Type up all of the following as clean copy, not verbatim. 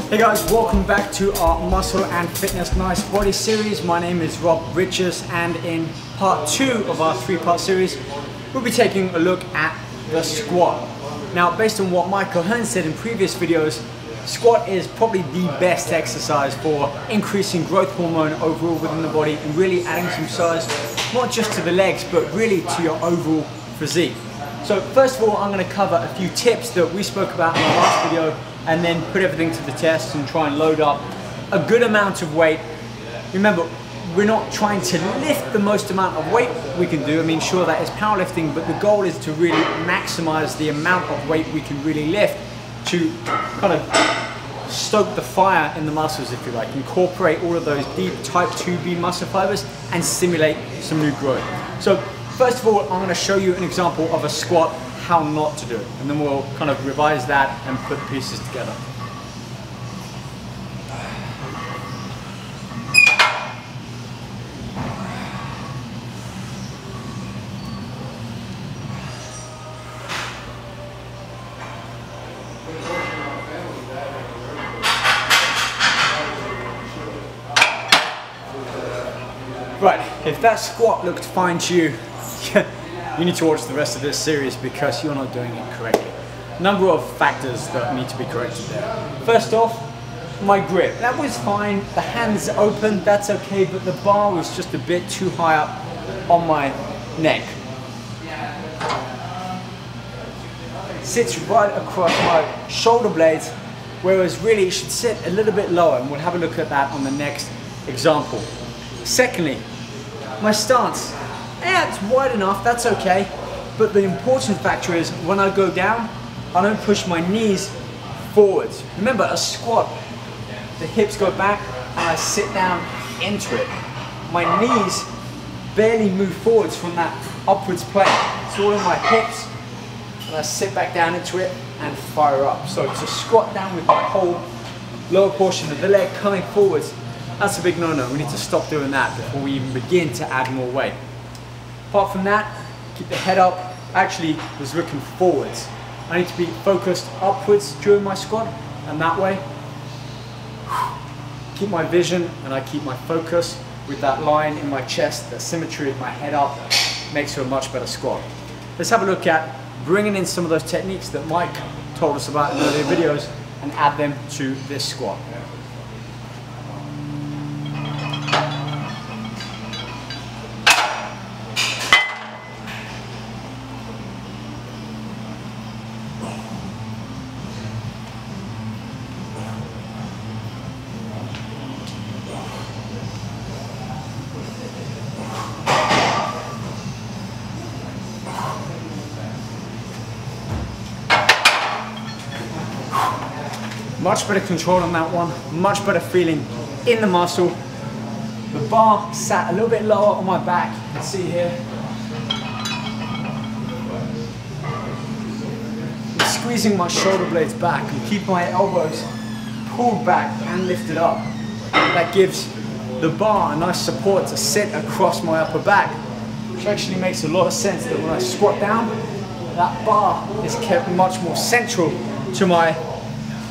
Hey guys, welcome back to our Muscle and Fitness Nice Body series. My name is Rob Richards, and in part 2 of our 3-part series, we'll be taking a look at the squat. Now, based on what Michael Hearn said in previous videos, squat is probably the best exercise for increasing growth hormone overall within the body and really adding some size, not just to the legs, but really to your overall physique. So first of all, I'm going to cover a few tips that we spoke about in our last video, and then put everything to the test and try and load up a good amount of weight. Remember, we're not trying to lift the most amount of weight we can do. I mean, sure, that is powerlifting, but the goal is to really maximize the amount of weight we can really lift to kind of stoke the fire in the muscles, if you like, incorporate all of those deep type 2B muscle fibers and stimulate some new growth. So first of all, I'm going to show you an example of a squat, how not to do it, and then we'll kind of revise that and put the pieces together. Right, if that squat looked fine to you, you need to watch the rest of this series because you're not doing it correctly. Number of factors that need to be corrected there. First off, my grip. That was fine. The hands open, that's okay, but the bar was just a bit too high up on my neck. Sits right across my shoulder blades, whereas really it should sit a little bit lower, and we'll have a look at that on the next example. Secondly, my stance. Yeah, it's wide enough, that's okay, but the important factor is when I go down, I don't push my knees forwards. Remember, a squat, the hips go back and I sit down into it. My knees barely move forwards from that upwards plane. It's all in my hips, and I sit back down into it and fire up. So to squat down with my whole lower portion of the leg coming forwards, that's a big no-no. We need to stop doing that before we even begin to add more weight. Apart from that, keep the head up. Actually, was looking forwards. I need to be focused upwards during my squat, and that way, keep my vision and I keep my focus with that line in my chest, the symmetry of my head up, makes for a much better squat. Let's have a look at bringing in some of those techniques that Mike told us about in earlier videos and add them to this squat. Much better control on that one, much better feeling in the muscle. The bar sat a little bit lower on my back, you can see here. I'm squeezing my shoulder blades back and keep my elbows pulled back and lifted up. That gives the bar a nice support to sit across my upper back, which actually makes a lot of sense that when I squat down, that bar is kept much more central to my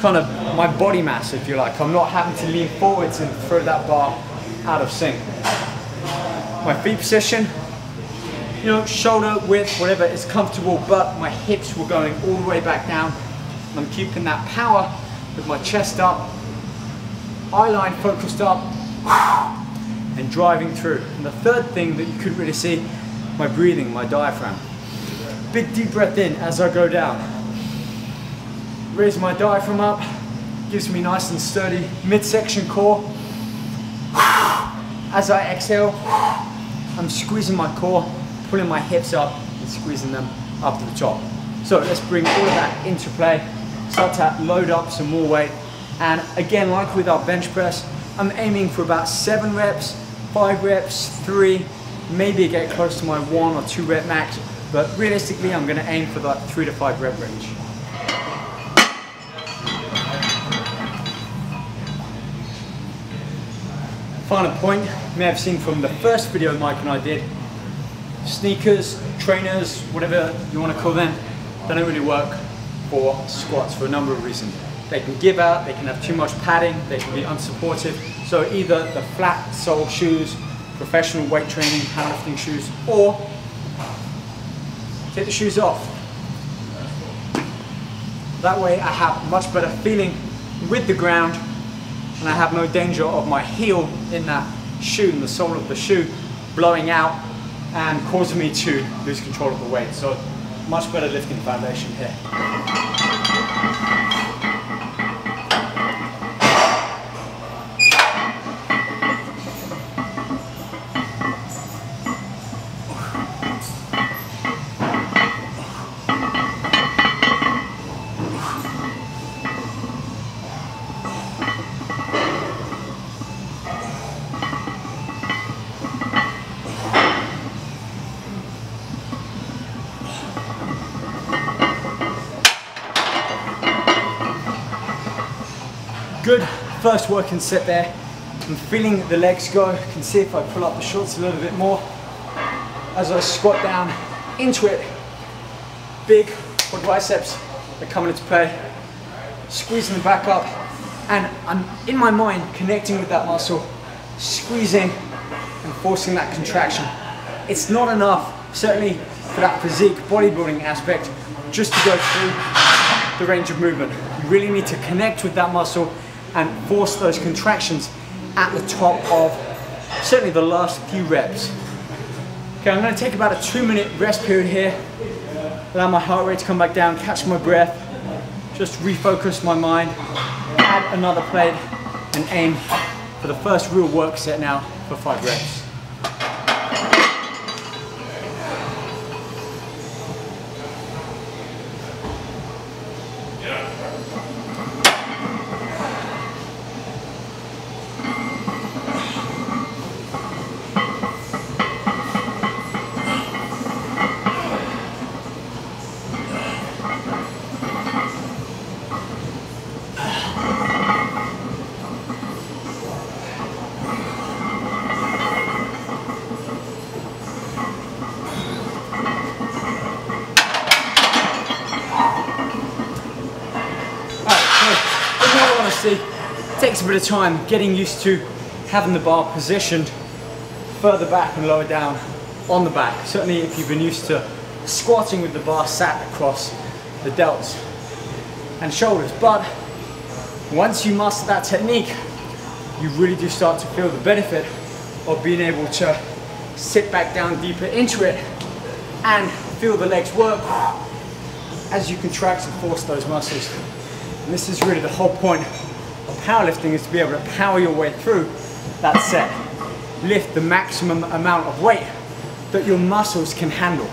kind of my body mass, if you like. I'm not having to lean forwards and throw that bar out of sync. My feet position, you know, shoulder width, whatever is comfortable, but my hips were going all the way back down. I'm keeping that power with my chest up, eye line focused up, and driving through. And the third thing that you could really see, my breathing, my diaphragm. Big deep breath in as I go down. Raise my diaphragm up, gives me nice and sturdy midsection core. As I exhale, I'm squeezing my core, pulling my hips up and squeezing them up to the top. So let's bring all of that into play, start to load up some more weight. And again, like with our bench press, I'm aiming for about 7 reps, 5 reps, 3, maybe get close to my 1 or 2 rep max, but realistically I'm gonna aim for that 3 to 5 rep range. Final point, you may have seen from the first video Mike and I did, sneakers, trainers, whatever you want to call them, they don't really work for squats for a number of reasons. they can give out, they can have too much padding, they can be unsupportive. So either the flat sole shoes, professional weight training, powerlifting shoes, or take the shoes off. That way I have much better feeling with the ground, and I have no danger of my heel in that shoe, in the sole of the shoe, blowing out and causing me to lose control of the weight. So much better lifting foundation here. Good first working set there. I'm feeling the legs go. You can see if I pull up the shorts a little bit more as I squat down into it. Big quadriceps are coming into play. Squeezing the back up, and I'm in my mind connecting with that muscle, squeezing and forcing that contraction. It's not enough, certainly for that physique bodybuilding aspect, just to go through the range of movement. You really need to connect with that muscle and force those contractions at the top of certainly the last few reps. Okay, I'm going to take about a 2-minute rest period here, allow my heart rate to come back down, catch my breath, just refocus my mind, add another plate, and aim for the first real work set now for 5 reps. It takes a bit of time getting used to having the bar positioned further back and lower down on the back. Certainly if you've been used to squatting with the bar sat across the delts and shoulders. But once you master that technique, you really do start to feel the benefit of being able to sit back down deeper into it and feel the legs work as you contract and force those muscles. And this is really the whole point of powerlifting, is to be able to power your way through that set. Lift the maximum amount of weight that your muscles can handle.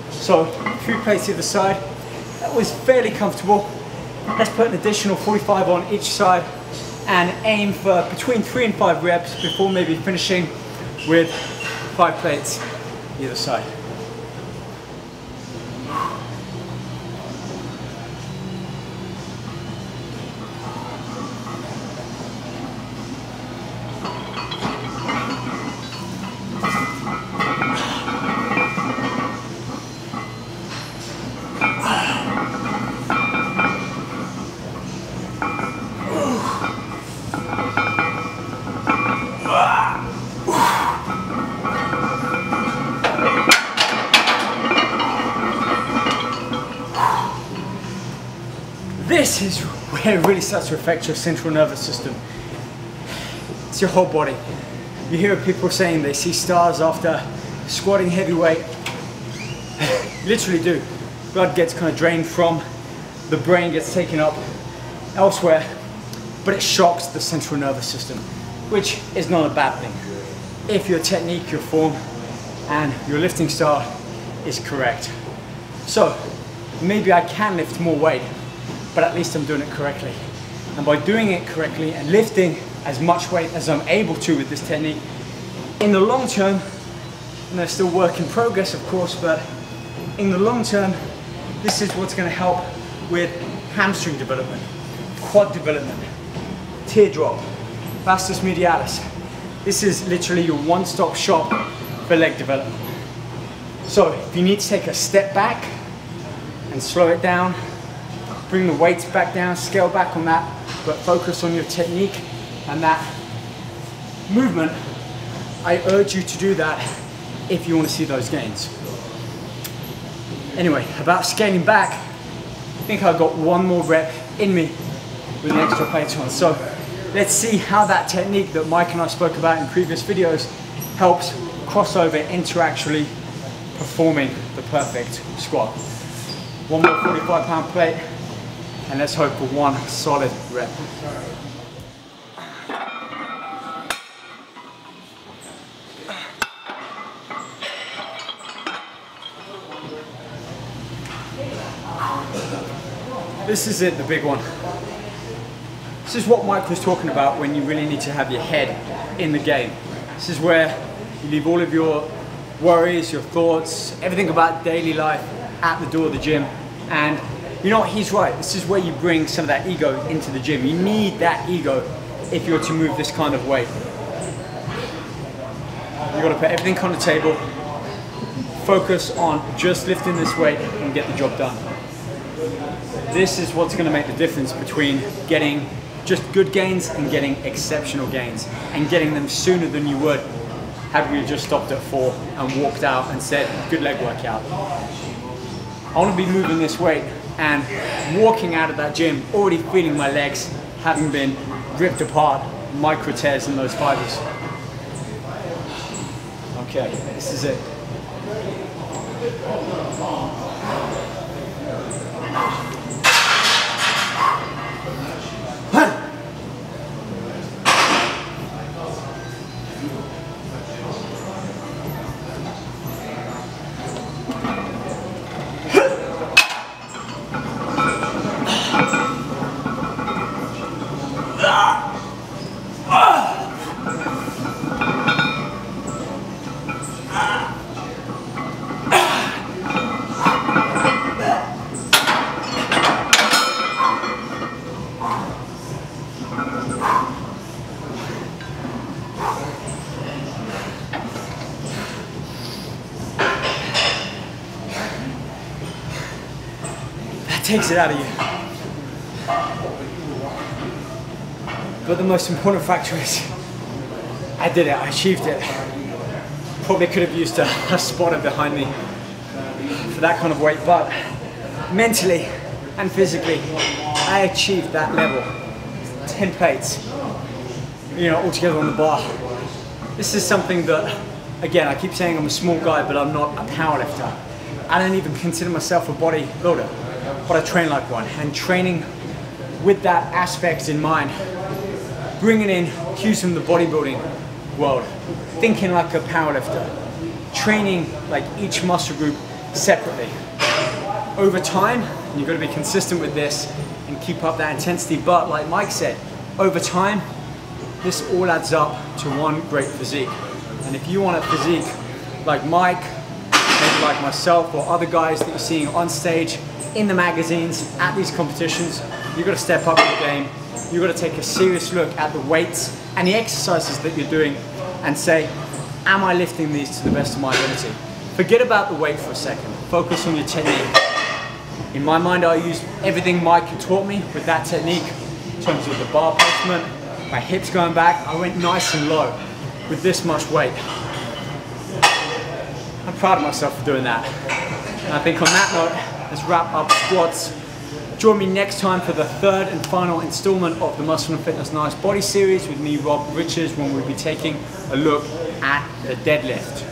So 3 plates either side, that was fairly comfortable. Let's put an additional 45 on each side and aim for between 3 and 5 reps before maybe finishing with 5 plates either side. This is where it really starts to affect your central nervous system. It's your whole body. You hear people saying they see stars after squatting heavy weight. Literally do. Blood gets kind of drained from the brain, gets taken up elsewhere, but it shocks the central nervous system, which is not a bad thing if your technique, your form, and your lifting style is correct. So maybe I can lift more weight, but at least I'm doing it correctly. And by doing it correctly and lifting as much weight as I'm able to with this technique, in the long term, and there's still work in progress of course, but in the long term, this is what's going to help with hamstring development, quad development, teardrop, vastus medialis. This is literally your one-stop shop for leg development. So if you need to take a step back and slow it down, bring the weights back down, scale back on that, but focus on your technique and that movement. I urge you to do that if you want to see those gains. Anyway, about scaling back, I think I've got one more rep in me with the extra plates on. So let's see how that technique that Mike and I spoke about in previous videos helps cross over into actually performing the perfect squat. One more 45-pound plate, and let's hope for one solid rep. This is it, the big one. This is what Mike was talking about when you really need to have your head in the game. This is where you leave all of your worries, your thoughts, everything about daily life at the door of the gym. And you know what, he's right. This is where you bring some of that ego into the gym. You need that ego if you're to move this kind of weight. You've got to put everything on the table, focus on just lifting this weight and get the job done. This is what's going to make the difference between getting just good gains and getting exceptional gains, and getting them sooner than you would had we just stopped at 4 and walked out and said, good leg workout. I want to be moving this weight and walking out of that gym already feeling my legs having been ripped apart, micro tears in those fibers. Okay, this is it. Takes it out of you. But the most important factor is I did it, I achieved it. Probably could have used a spotter behind me for that kind of weight, but mentally and physically I achieved that level. 10 plates, you know, all together on the bar. This is something that, again, I keep saying I'm a small guy, but I'm not a powerlifter. I don't even consider myself a bodybuilder, but I train like one, and training with that aspect in mind, bringing in cues from the bodybuilding world, thinking like a powerlifter, training like each muscle group separately. Over time, you've got to be consistent with this and keep up that intensity, but like Mike said, over time, this all adds up to one great physique. And if you want a physique like Mike, maybe like myself or other guys that you're seeing on stage, in the magazines, at these competitions, you've got to step up your game. You've got to take a serious look at the weights and the exercises that you're doing and say, am I lifting these to the best of my ability? Forget about the weight for a second. Focus on your technique. In my mind, I used everything Mike had taught me with that technique in terms of the bar placement, my hips going back. I went nice and low with this much weight. I'm proud of myself for doing that. And I think on that note, let's wrap up squats. Join me next time for the third and final installment of the Muscle and Fitness Nice Body series with me, Rob Richards, when we'll be taking a look at the deadlift,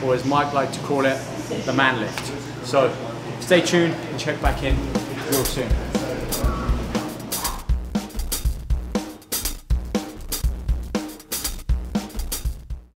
or as Mike liked to call it, the man lift. So stay tuned and check back in real soon.